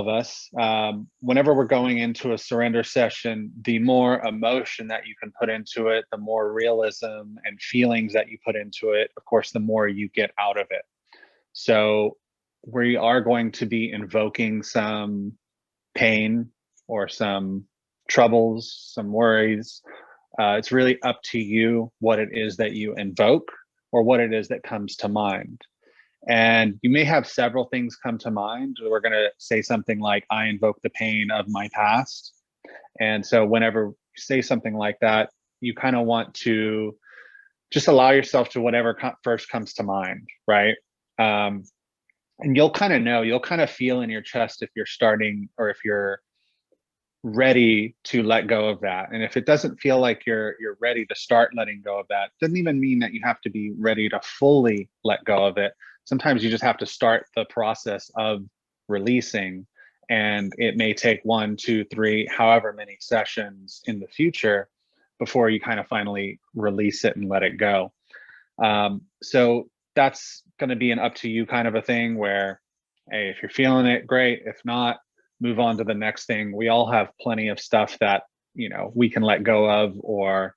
of us, whenever we're going into a surrender session, the more emotion that you can put into it, the more realism and feelings that you put into it, of course, the more you get out of it. So we are going to be invoking some pain or some troubles, some worries. It's really up to you what it is that you invoke or what it is that comes to mind. And you may have several things come to mind. We're going to say something like, I invoke the pain of my past. And so whenever you say something like that, you kind of want to just allow yourself to whatever first comes to mind, right? And you'll kind of know, you'll kind of feel in your chest if you're starting or if you're ready to let go of that. And if it doesn't feel like you're ready to start letting go of that, doesn't even mean that you have to be ready to fully let go of it. Sometimes you just have to start the process of releasing, and it may take 1, 2, 3, however many sessions in the future before you kind of finally release it and let it go. So that's going to be an up to you kind of a thing where, hey, if you're feeling it, great. If not, move on to the next thing. We all have plenty of stuff that, we can let go of or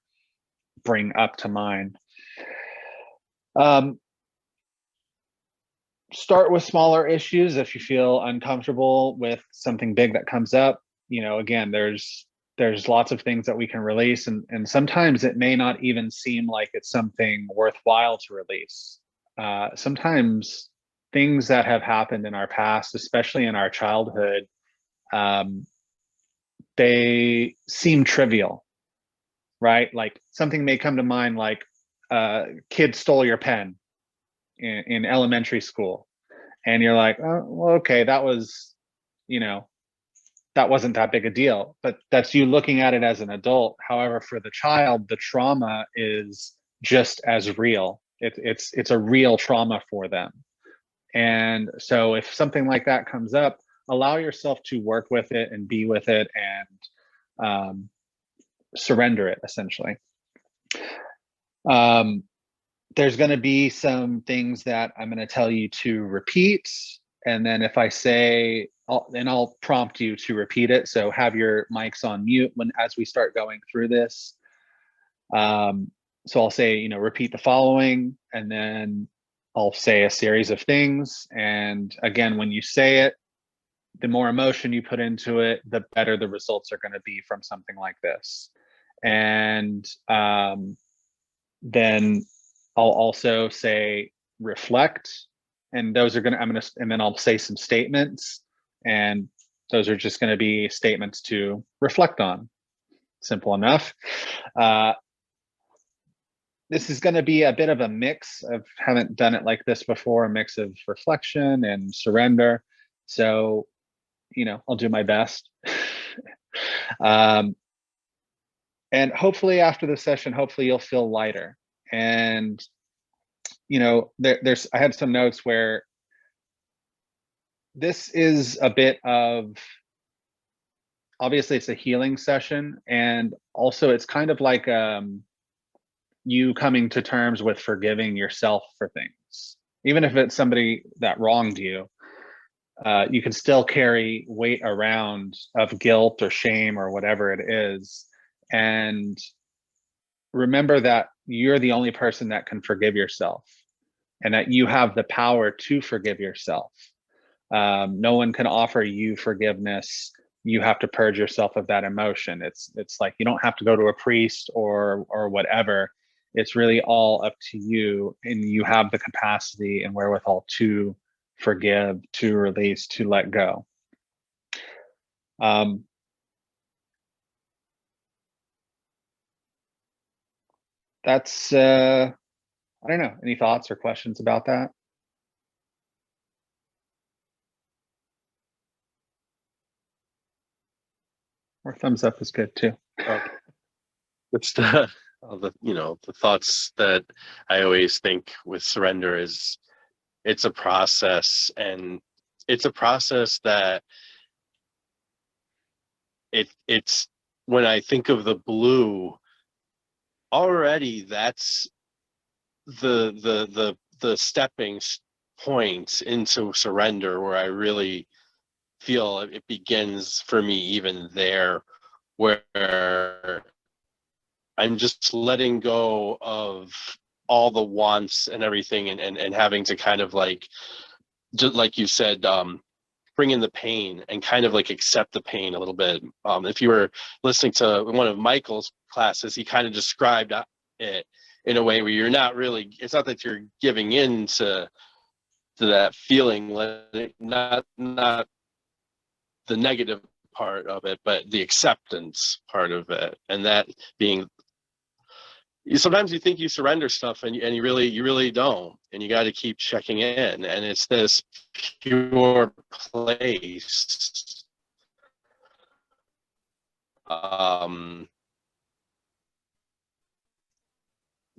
bring up to mind. Start with smaller issues if you feel uncomfortable with something big that comes up. Again, there's lots of things that we can release, and sometimes it may not even seem like it's something worthwhile to release. Sometimes things that have happened in our past, especially in our childhood, they seem trivial, right? Like something may come to mind, like kid stole your pen in elementary school, and you're like, oh, well, okay, that was, that wasn't that big a deal. But that's you looking at it as an adult. However, for the child, the trauma is just as real. It's a real trauma for them. And so if something like that comes up, allow yourself to work with it and be with it and surrender it, essentially. There's going to be some things that I'm going to tell you to repeat. And then if I say, I'll prompt you to repeat it. So have your mics on mute as we start going through this. So I'll say, repeat the following, and then I'll say a series of things. And again, when you say it, the more emotion you put into it, the better the results are going to be from something like this. And then I'll also say reflect, and those are and then I'll say some statements, and those are just going to be statements to reflect on. Simple enough. This is going to be a bit of a mix. I haven't done it like this before, a mix of reflection and surrender. So, I'll do my best. And hopefully after the session, hopefully you'll feel lighter. And, I had some notes where this is a bit of, obviously it's a healing session. And also it's kind of like, you coming to terms with forgiving yourself for things. Even if it's somebody that wronged you, you can still carry weight around of guilt or shame or whatever it is. And remember that you're the only person that can forgive yourself, and that you have the power to forgive yourself. No one can offer you forgiveness. You have to purge yourself of that emotion. It's like you don't have to go to a priest or whatever. It's really all up to you, and you have the capacity and wherewithal to forgive, to release, to let go. That's I don't know, any thoughts or questions about that? Or thumbs up is good too. It's the thoughts that I always think with surrender is it's a process, and it's a process that it's when I think of the blue, already that's the stepping points into surrender, where I really feel it begins for me even there, where I'm just letting go of all the wants and everything, and having to kind of like, just like you said, bring in the pain and kind of like accept the pain a little bit. If you were listening to one of Michael's classes, he kind of described it in a way where you're not really, it's not that you're giving in to that feeling, not the negative part of it, but the acceptance part of it. And that being, sometimes you think you surrender stuff, and you really don't, and you got to keep checking in, and it's this pure place,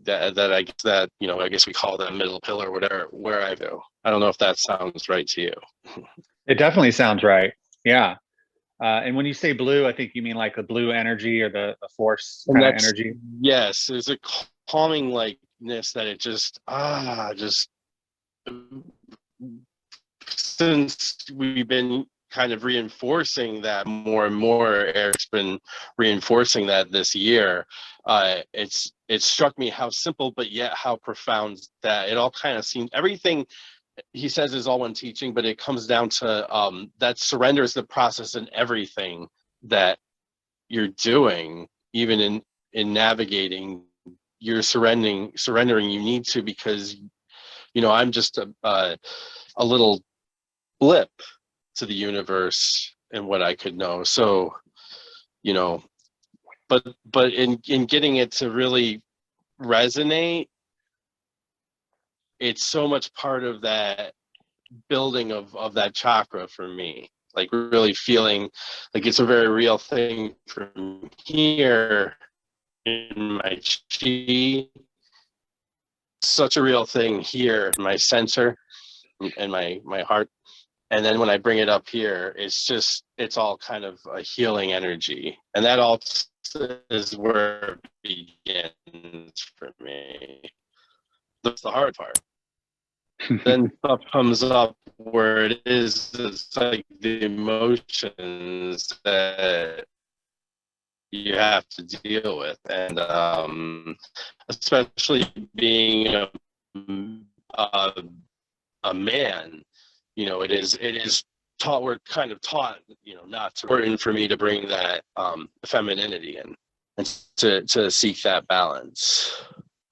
that I guess that, I guess we call that middle pillar, whatever, where I go. I don't know if that sounds right to you. It definitely sounds right. Yeah. And when you say blue, I think you mean like the blue energy or the force And kind of that's, energy. yes, there's a calming likeness that it just since we've been kind of reinforcing that more and more, Eric's been reinforcing that this year. It struck me how simple, but yet how profound that it all kind of seems. Everything he says is all one teaching, but it comes down to that surrender is the process in everything that you're doing, even in navigating. You're surrendering. You need to, because I'm just a little blip to the universe and what I could know. So, but in getting it to really resonate, it's so much part of that building of that chakra for me. Like really feeling like it's a very real thing from here in my chi. Such a real thing here in my center and my heart. And then when I bring it up here, it's all kind of a healing energy. And that all is where it begins for me. That's the hard part. Then stuff comes up where it's like the emotions that you have to deal with. And especially being a man, it is taught, we're kind of taught, not to, important for me to bring that femininity in, and to seek that balance.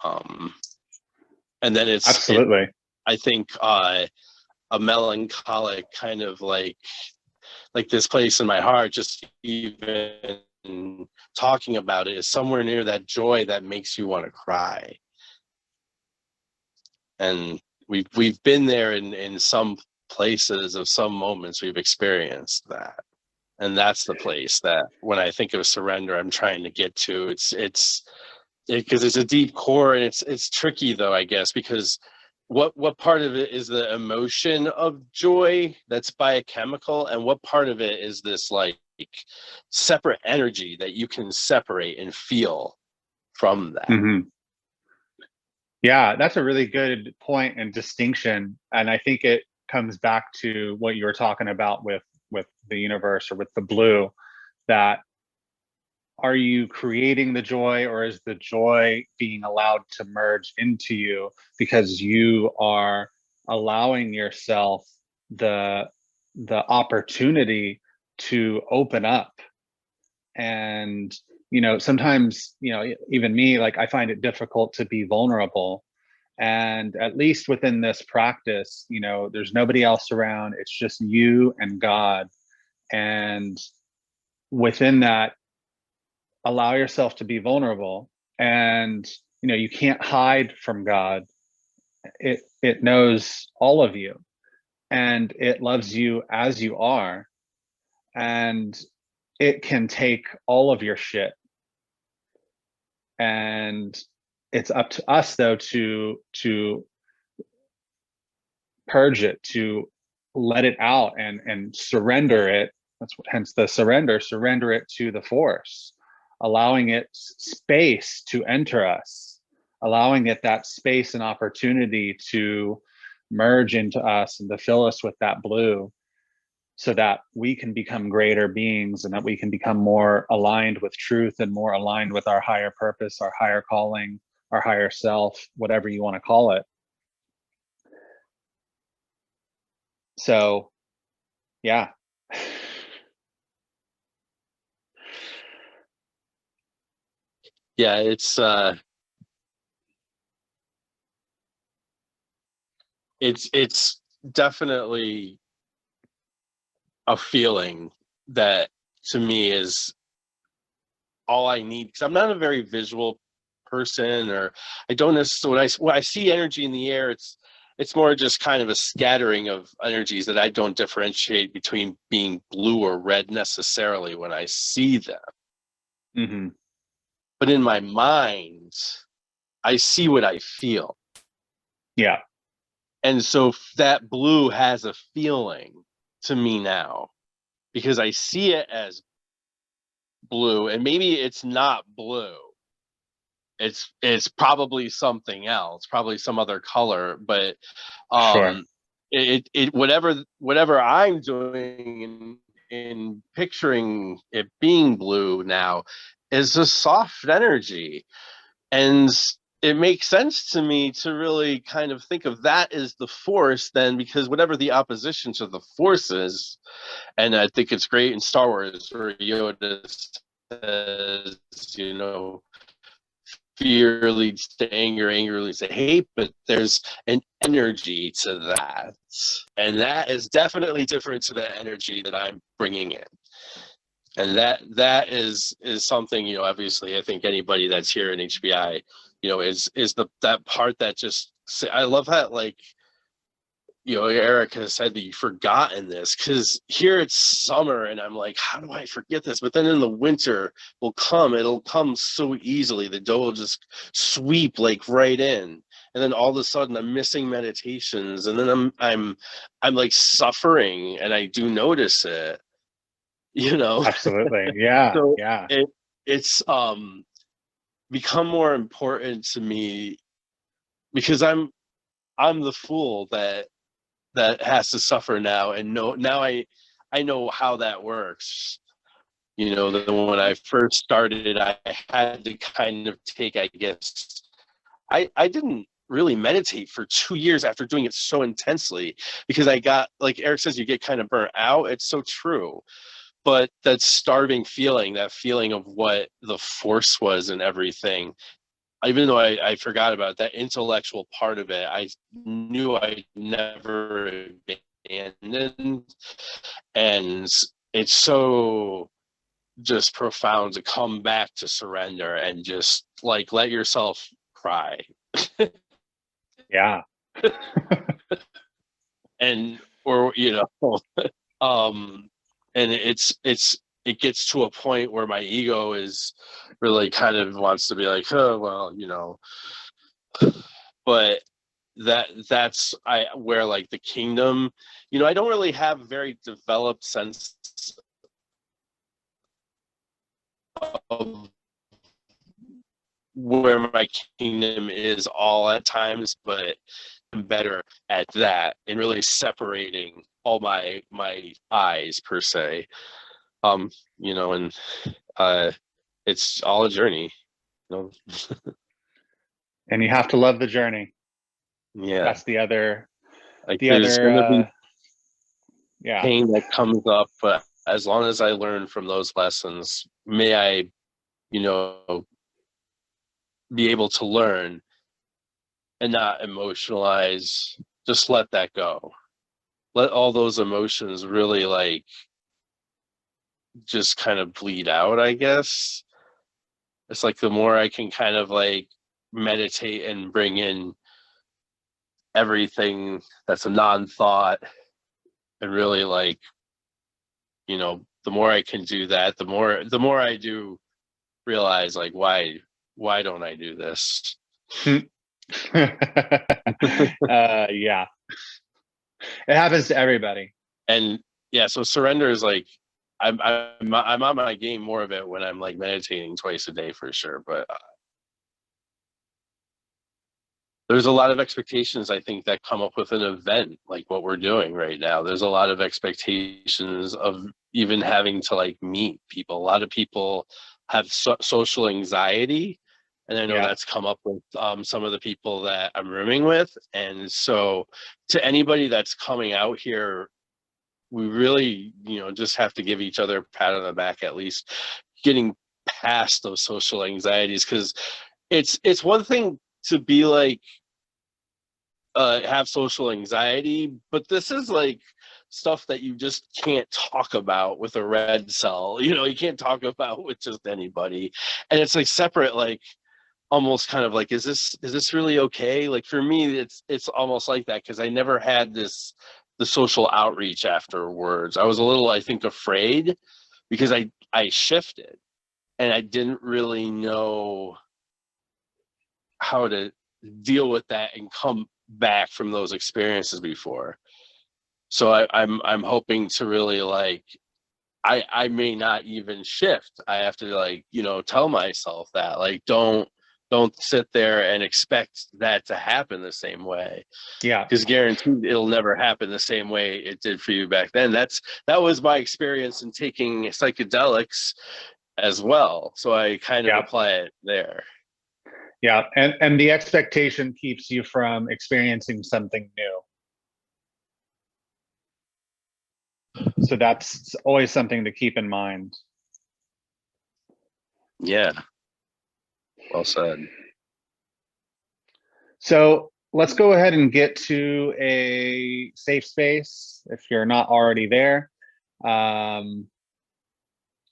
And then Absolutely. I think a melancholic kind of like this place in my heart, just even talking about it, is somewhere near that joy that makes you want to cry. And we've been there in some places, of some moments we've experienced that. And that's the place that when I think of surrender, I'm trying to get to. It's because it's a deep core, and it's tricky though, I guess, because what part of it is the emotion of joy that's biochemical, and what part of it is this like separate energy that you can separate and feel from that. Mm-hmm. Yeah, that's a really good point and distinction. And I think it comes back to what you were talking about with the universe or with the blue, that are you creating the joy, or is the joy being allowed to merge into you because you are allowing yourself the opportunity to open up? And sometimes, even me, like, I find it difficult to be vulnerable. And at least within this practice, there's nobody else around, it's just you and God. And within that, allow yourself to be vulnerable. And you can't hide from God. It knows all of you, and it loves you as you are, and it can take all of your shit. And it's up to us though to purge it, to let it out, and surrender it. That's what, hence the surrender it to the force, allowing it space to enter us, allowing it that space and opportunity to merge into us and to fill us with that blue, so that we can become greater beings and that we can become more aligned with truth and more aligned with our higher purpose, our higher calling, our higher self, whatever you want to call it. So, yeah. Yeah, it's definitely a feeling that to me is all I need, because I'm not a very visual person, or I don't necessarily, when I see energy in the air, it's more just kind of a scattering of energies that I don't differentiate between being blue or red necessarily when I see them. Mm-hmm. But in my mind, I see what I feel. Yeah. And so that blue has a feeling to me now, because I see it as blue, and maybe it's not blue. It's probably something else, probably some other color, but Sure. it whatever I'm doing in picturing it being blue now is a soft energy. And it makes sense to me to really kind of think of that as the force then, because whatever the opposition to the force is, and I think it's great in Star Wars where Yoda says, fear leads to anger, anger leads to hate, but there's an energy to that. And that is definitely different to the energy that I'm bringing in. And that is something, obviously I think anybody that's here in HBI, is that part that just, I love that, like, Eric has said that you've forgotten this, because here it's summer and I'm like, how do I forget this? But then in the winter it'll come so easily. The dough will just sweep like right in. And then all of a sudden I'm missing meditations, and then I'm like suffering, and I do notice it, Absolutely. Yeah. So Yeah. it's become more important to me, because I'm the fool that has to suffer now, and now I know how that works. When I first started, I had to kind of take, I guess, I didn't really meditate for 2 years after doing it so intensely, because I got, like Eric says, you get kind of burnt out. It's so true. But that starving feeling, that feeling of what the force was and everything, even though I forgot about that intellectual part of it, I knew I never abandoned. And it's so just profound to come back to surrender and just like let yourself cry. Yeah. And or um and it gets to a point where my ego is really kind of wants to be like, oh well, but that's I where, like, the kingdom, I don't really have a very developed sense of where my kingdom is all at times, but I'm better at that and really separating all my eyes per se. And it's all a journey, you know. And you have to love the journey. Yeah, That's the other, like the there's other, gonna be yeah. pain that comes up, but as long as I learn from those lessons, may I, you know, be able to learn and not emotionalize, just let that go. Let all those emotions really, like, just kind of bleed out, I guess. It's like the more I can kind of like meditate and bring in everything that's a non-thought, and really, like, the more I can do that, the more I do realize, like, why don't I do this? Yeah, it happens to everybody. And yeah, so surrender is like, I'm on my game more of it when I'm like meditating twice a day for sure. But there's a lot of expectations, I think, that come up with an event like what we're doing right now. There's a lot of expectations of even having to like meet people. A lot of people have social anxiety, and I know Yeah. that's come up with some of the people that I'm rooming with. And so, to anybody that's coming out here, we really, just have to give each other a pat on the back, at least getting past those social anxieties, because it's one thing to be like have social anxiety, but this is like stuff that you just can't talk about with a red cell. You can't talk about with just anybody, and it's like separate, like almost kind of like, is this really okay? Like for me, it's almost like that, because I never had the social outreach afterwards. I was a little, I think, afraid, because I shifted and I didn't really know how to deal with that and come back from those experiences before. So I'm hoping to really like, I may not even shift. I have to like, tell myself that, like, don't sit there and expect that to happen the same way, Yeah. because guaranteed it'll never happen the same way it did for you back then. That was my experience in taking psychedelics as well. So I kind of Yeah. apply it there. Yeah. And the expectation keeps you from experiencing something new. So that's always something to keep in mind. Yeah. Well said. So let's go ahead and get to a safe space if you're not already there. Um,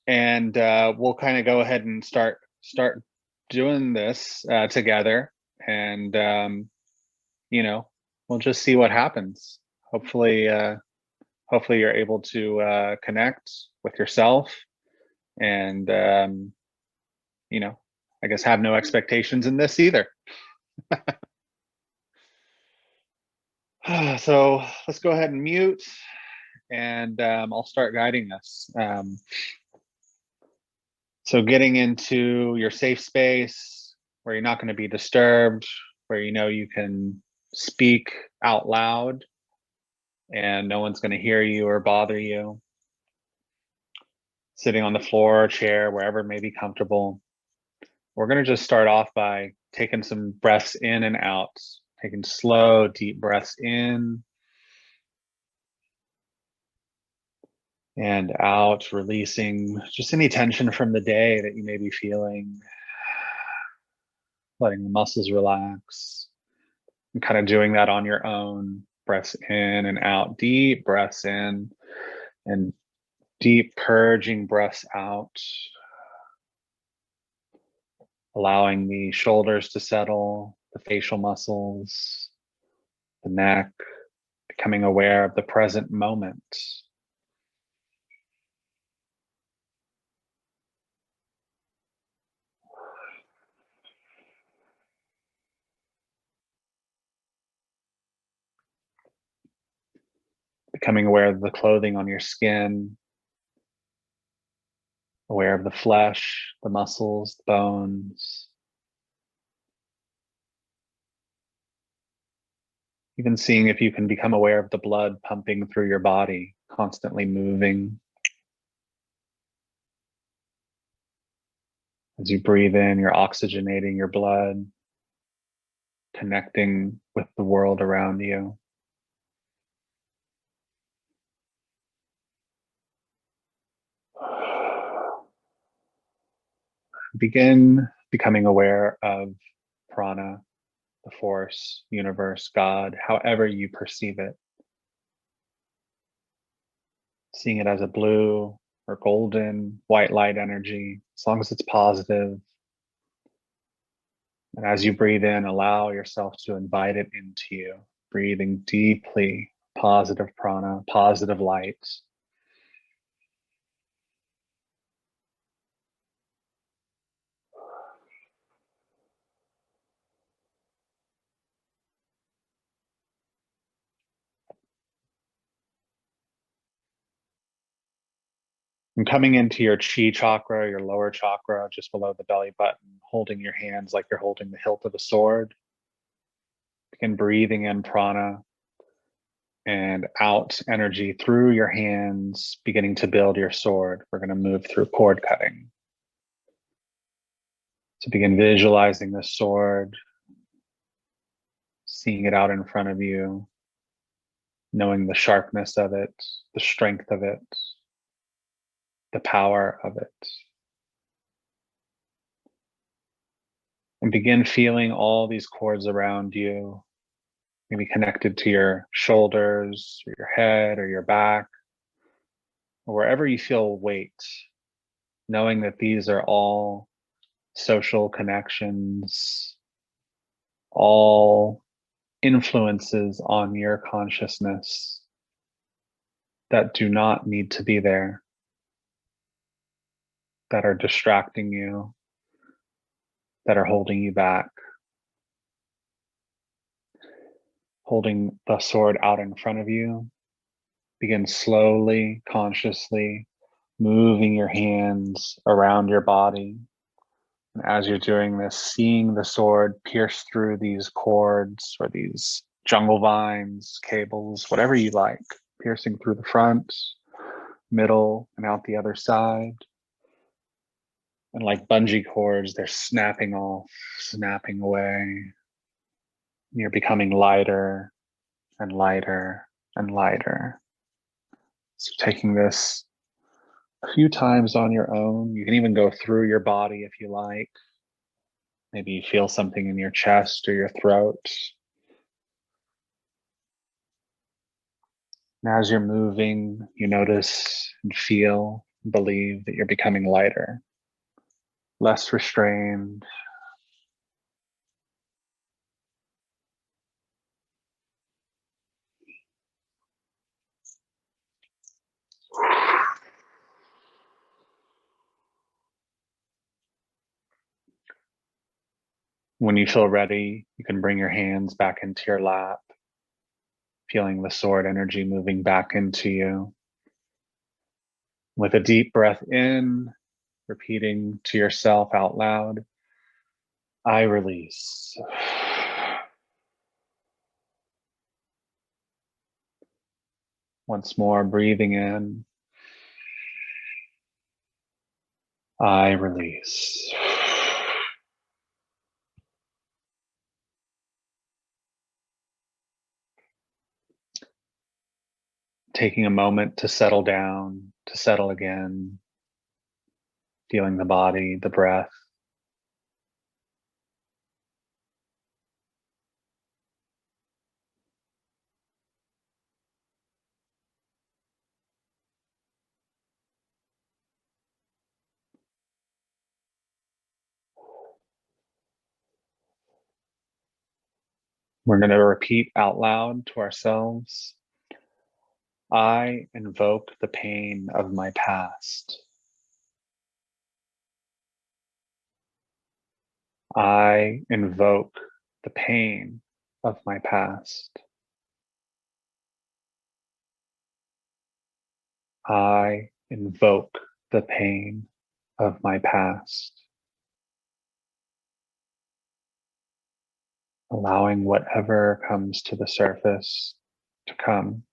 and we'll kind of go ahead and start doing this together. And we'll just see what happens. Hopefully you're able to connect with yourself and I guess have no expectations in this either. So let's go ahead and mute, and I'll start guiding us. So getting into your safe space where you're not going to be disturbed, where you can speak out loud and no one's going to hear you or bother you. Sitting on the floor or chair, wherever may be comfortable. We're going to just start off by taking some breaths in and out, taking slow, deep breaths in and out, releasing just any tension from the day that you may be feeling, letting the muscles relax, and kind of doing that on your own. Breaths in and out, deep breaths in and deep purging breaths out, allowing the shoulders to settle, the facial muscles, the neck, becoming aware of the present moment. Becoming aware of the clothing on your skin, aware of the flesh, the muscles, the bones. Even seeing if you can become aware of the blood pumping through your body, constantly moving. As you breathe in, you're oxygenating your blood, connecting with the world around you. Begin becoming aware of prana, the force, universe, God, however you perceive it. Seeing it as a blue or golden, white light energy, as long as it's positive. And as you breathe in, allow yourself to invite it into you, breathing deeply, positive prana, positive light. And coming into your chi chakra, your lower chakra, just below the belly button, holding your hands like you're holding the hilt of a sword. Begin breathing in prana and out energy through your hands, beginning to build your sword. We're going to move through cord cutting. So begin visualizing the sword, seeing it out in front of you, knowing the sharpness of it, the strength of it, the power of it. And begin feeling all these cords around you, maybe connected to your shoulders or your head or your back, or wherever you feel weight, knowing that these are all social connections, all influences on your consciousness that do not need to be there, that are distracting you, that are holding you back. Holding the sword out in front of you, begin slowly, consciously moving your hands around your body. And as you're doing this, seeing the sword pierce through these cords or these jungle vines, cables, whatever you like, piercing through the front, middle, and out the other side. And like bungee cords, they're snapping off, snapping away. You're becoming lighter and lighter and lighter. So taking this a few times on your own. You can even go through your body if you like. Maybe you feel something in your chest or your throat. And as you're moving, you notice and feel, believe that you're becoming lighter, less restrained. When you feel ready, you can bring your hands back into your lap, feeling the sword energy moving back into you. With a deep breath in, repeating to yourself out loud, I release. Once more, breathing in, I release. Taking a moment to settle down, to settle again, feeling the body, the breath. We're going to repeat out loud to ourselves. I invoke the pain of my past. I invoke the pain of my past. I invoke the pain of my past. Allowing whatever comes to the surface to come.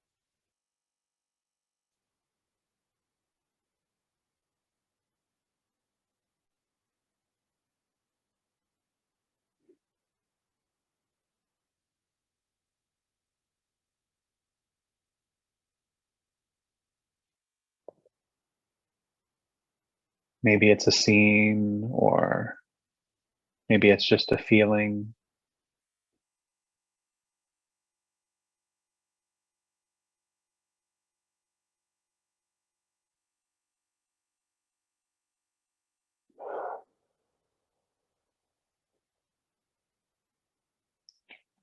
Maybe it's a scene, or maybe it's just a feeling.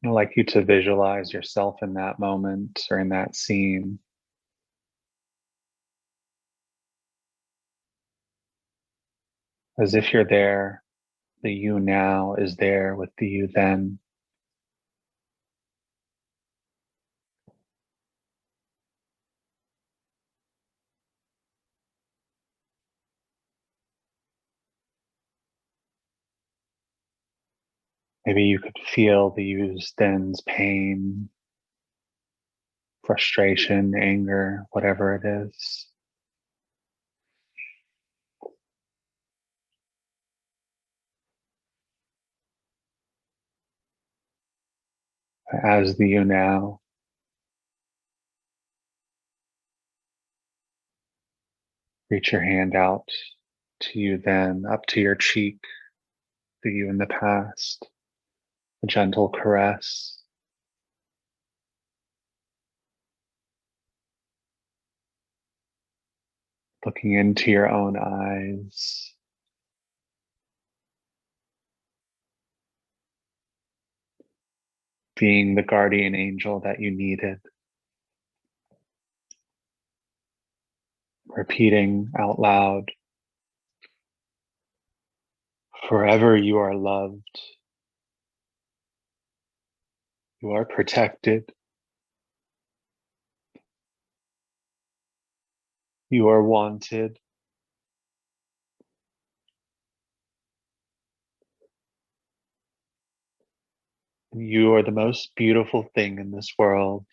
I'd like you to visualize yourself in that moment or in that scene, as if you're there. The you now is there with the you then. Maybe you could feel the used end's pain, frustration, anger, whatever it is. As the you now, reach your hand out to you then, up to your cheek, the you in the past, a gentle caress. Looking into your own eyes, being the guardian angel that you needed, repeating out loud, forever you are loved, you are protected, you are wanted, and you are the most beautiful thing in this world.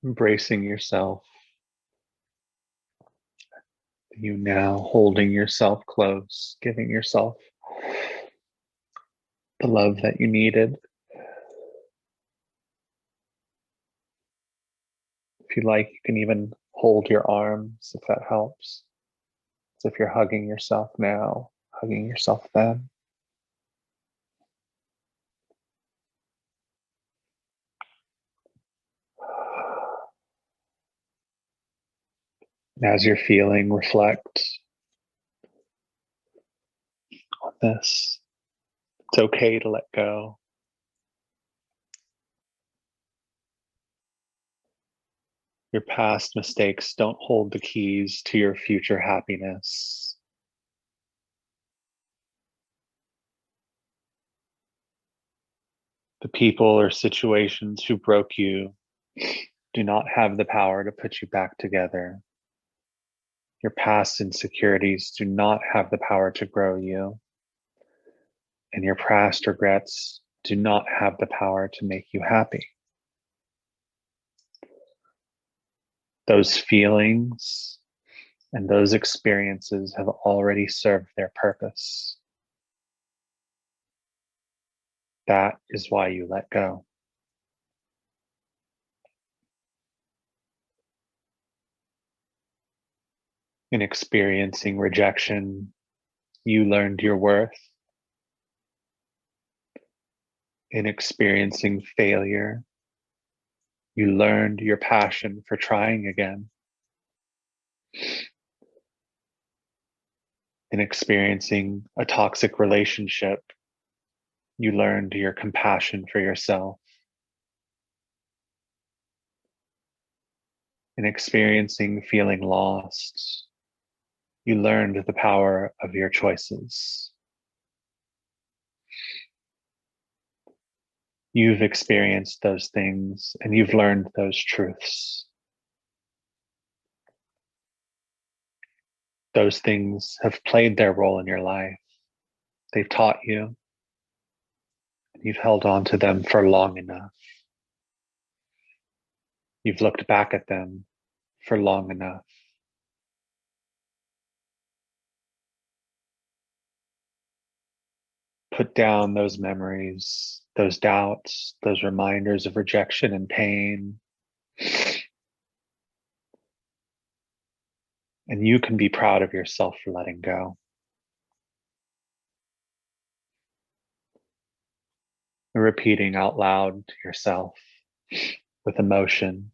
Embracing yourself, you now holding yourself close, giving yourself the love that you needed. If you like, you can even hold your arms if that helps. As if you're hugging yourself now, hugging yourself then. And as you're feeling, reflect on this. It's okay to let go. Your past mistakes don't hold the keys to your future happiness. The people or situations who broke you do not have the power to put you back together. Your past insecurities do not have the power to grow you. And your past regrets do not have the power to make you happy. Those feelings and those experiences have already served their purpose. That is why you let go. In experiencing rejection, you learned your worth. In experiencing failure, you learned your passion for trying again. In experiencing a toxic relationship, you learned your compassion for yourself. In experiencing feeling lost, you learned the power of your choices. You've experienced those things and you've learned those truths. Those things have played their role in your life. They've taught you, and you've held on to them for long enough. You've looked back at them for long enough. Put down those memories, those doubts, those reminders of rejection and pain. And you can be proud of yourself for letting go. Repeating out loud to yourself with emotion,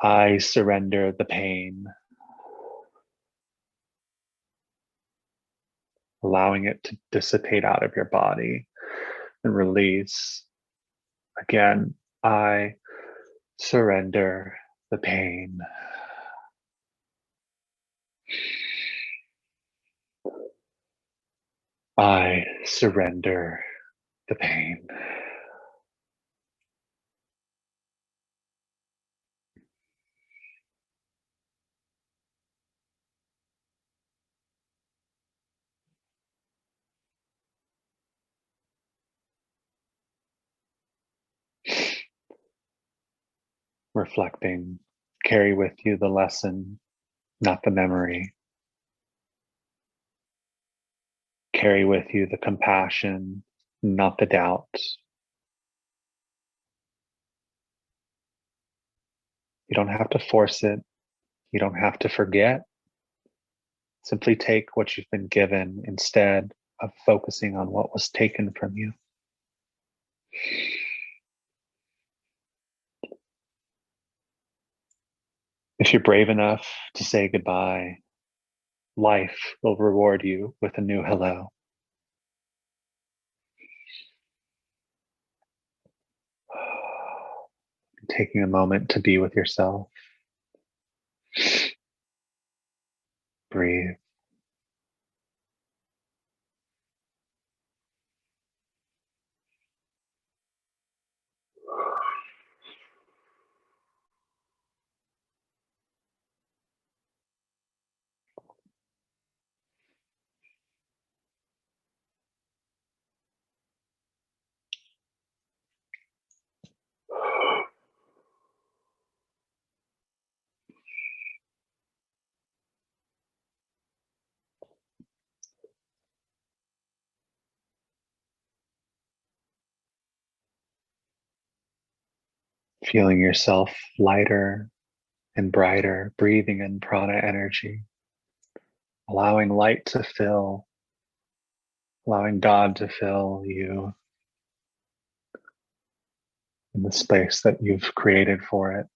I surrender the pain, allowing it to dissipate out of your body and release. Again, I surrender the pain. I surrender the pain. reflecting, carry with you the lesson, not the memory. Carry with you the compassion, not the doubt. You don't have to force it. You don't have to forget. Simply take what you've been given instead of focusing on what was taken from you. If you're brave enough to say goodbye, life will reward you with a new hello. Taking a moment to be with yourself. Breathe. Feeling yourself lighter and brighter, breathing in prana energy, allowing light to fill, allowing God to fill you in the space that you've created for it.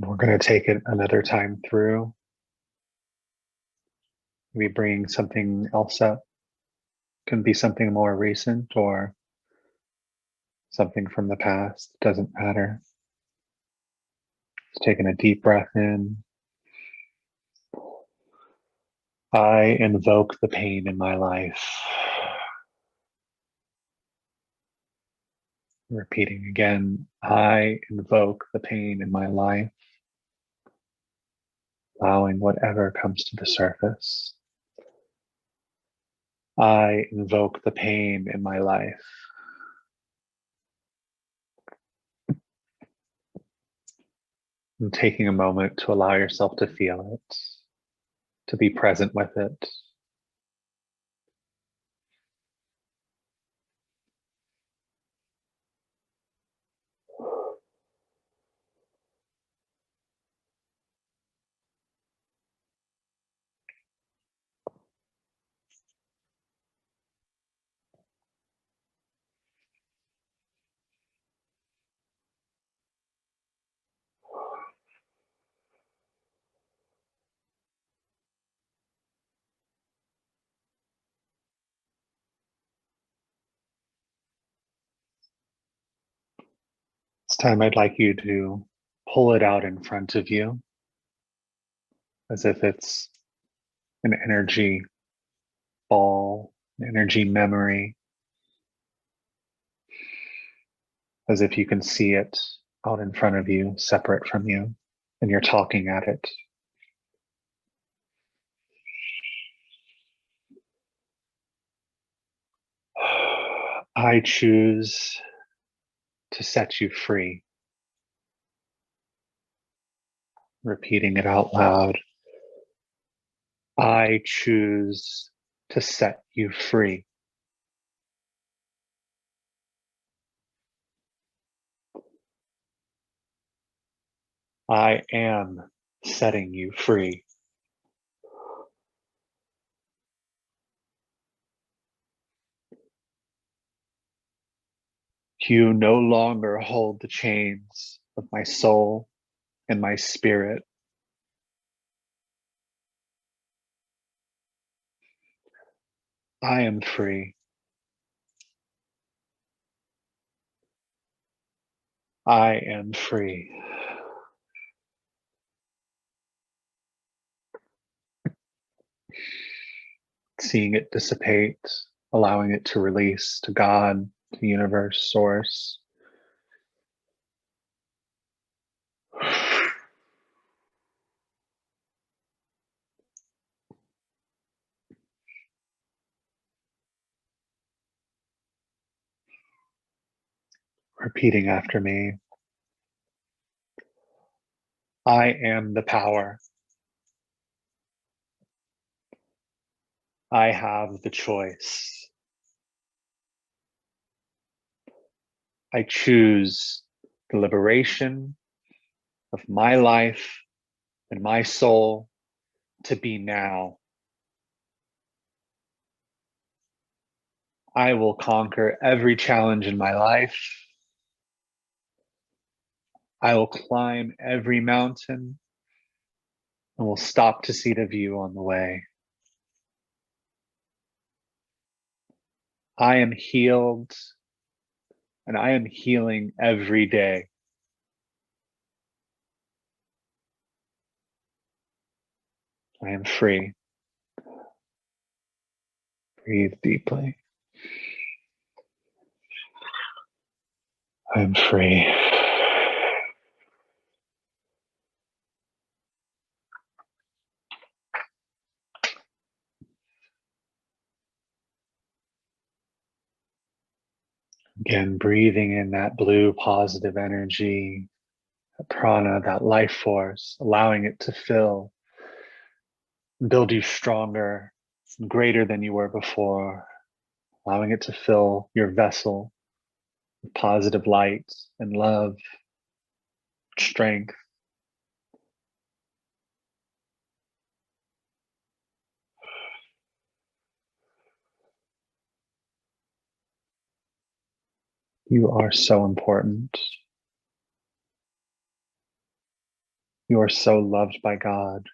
We're going to take it another time through. We bring something else up. Can be something more recent or something from the past. Doesn't matter. Just taking a deep breath in. I invoke the pain in my life. Repeating again, I invoke the pain in my life, allowing whatever comes to the surface. I invoke the pain in my life. And taking a moment to allow yourself to feel it, to be present with it. This time I'd like you to pull it out in front of you as if it's an energy ball, an energy memory, as if you can see it out in front of you, separate from you, and you're talking at it. I choose to set you free. Repeating it out loud. I choose to set you free. I am setting you free. You no longer hold the chains of my soul and my spirit. I am free. I am free. seeing it dissipate, allowing it to release to God, to the universe, source. Repeating after me. I am the power. I have the choice. I choose the liberation of my life and my soul to be now. I will conquer every challenge in my life. I will climb every mountain and will stop to see the view on the way. I am healed and I am healing every day. I am free. Breathe deeply. I am free. Again, breathing in that blue positive energy, that prana, that life force, allowing it to fill, build you stronger, greater than you were before, allowing it to fill your vessel with positive light and love, strength. You are so important. You are so loved by God.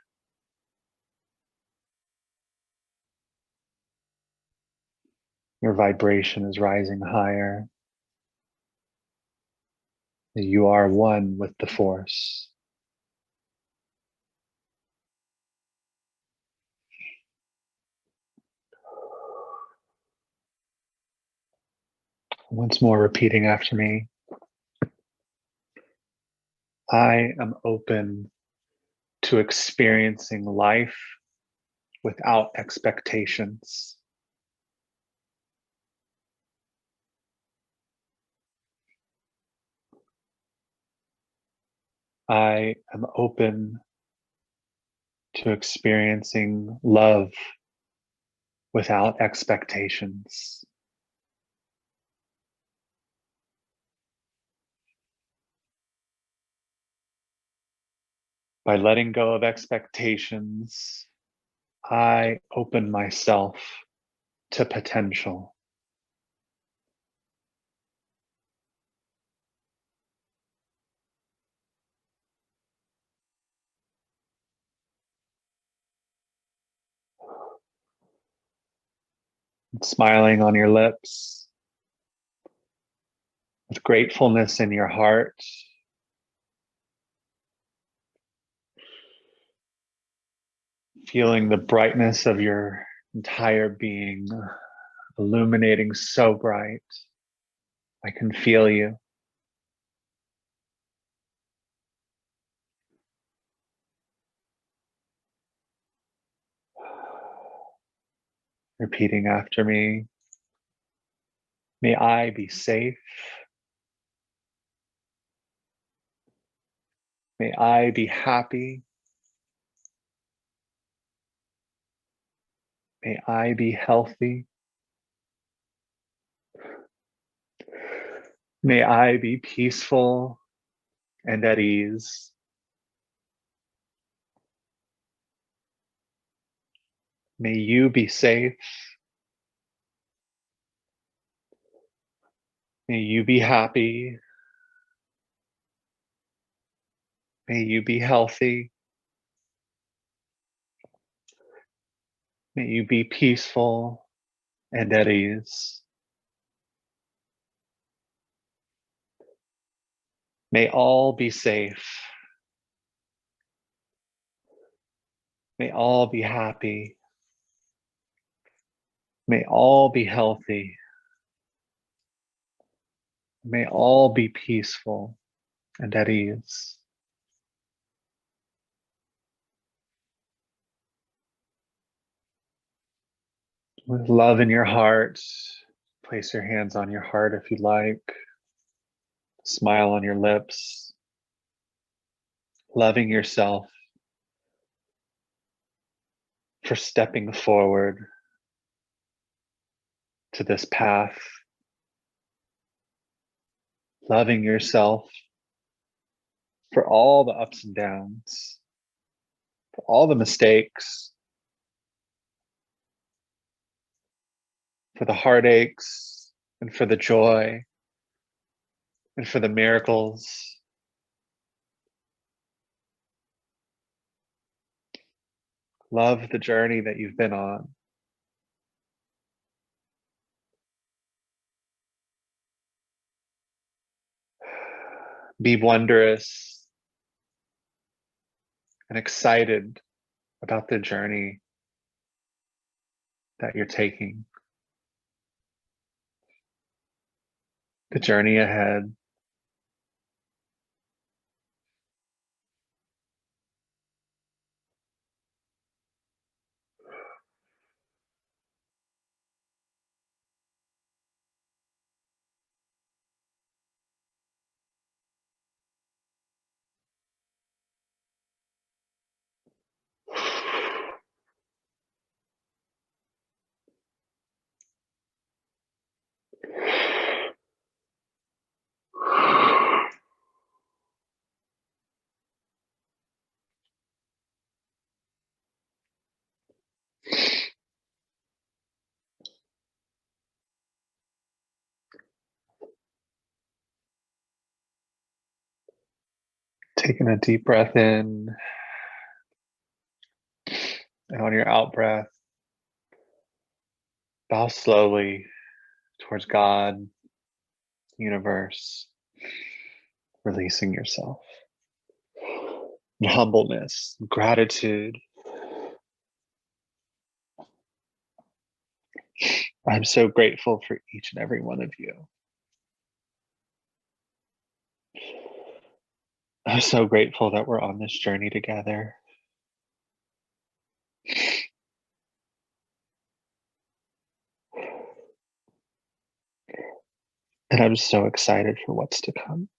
Your vibration is rising higher. You are one with the force. Once more, repeating after me. I am open to experiencing life without expectations. I am open to experiencing love without expectations. By letting go of expectations, I open myself to potential. Smiling on your lips, with gratefulness in your heart, feeling the brightness of your entire being illuminating so bright. I can feel you. Repeating after me. May I be safe. May I be happy. May I be healthy. May I be peaceful and at ease. May you be safe. May you be happy. May you be healthy. May you be peaceful and at ease. May all be safe. May all be happy. May all be healthy. May all be peaceful and at ease. With love in your heart, place your hands on your heart if you like. Smile on your lips. Loving yourself for stepping forward to this path. Loving yourself for all the ups and downs, for all the mistakes, for the heartaches, and for the joy, and for the miracles. Love the journey that you've been on. Be wondrous and excited about the journey that you're taking, the journey ahead. Taking a deep breath in, and on your out breath, bow slowly towards God, universe, releasing yourself. In humbleness, gratitude. I'm so grateful for each and every one of you. I'm so grateful that we're on this journey together. And I'm so excited for what's to come.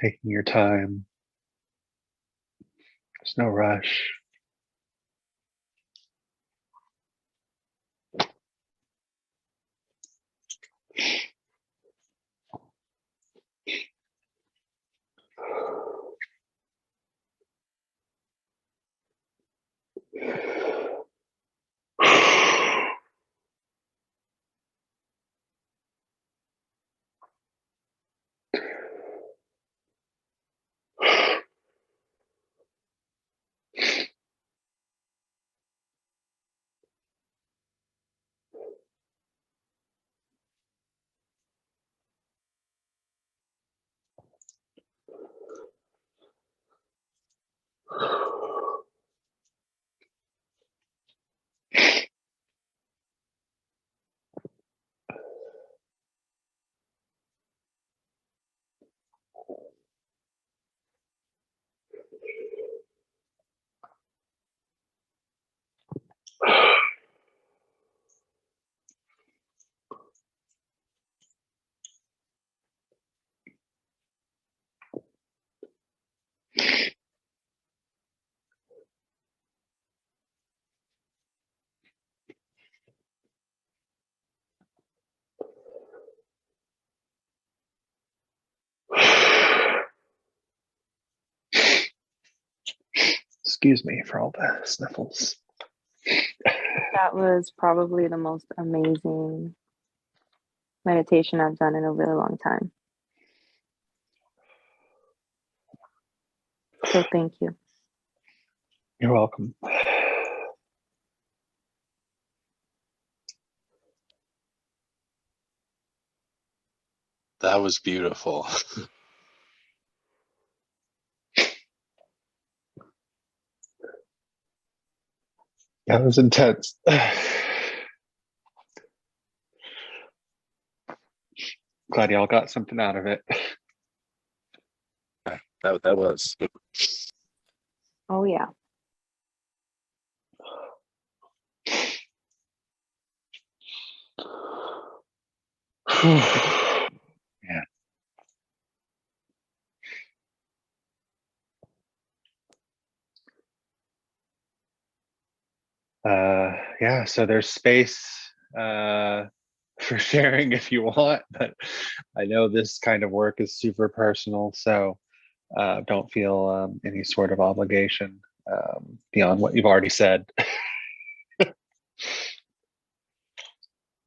Taking your time. There's no rush. Excuse me for all the sniffles. That was probably the most amazing meditation I've done in a really long time. So thank you. You're welcome. That was beautiful. That was intense. Glad y'all got something out of it. That was. Oh yeah. Yeah. Yeah, so there's space for sharing if you want, but I know this kind of work is super personal, so don't feel any sort of obligation beyond what you've already said.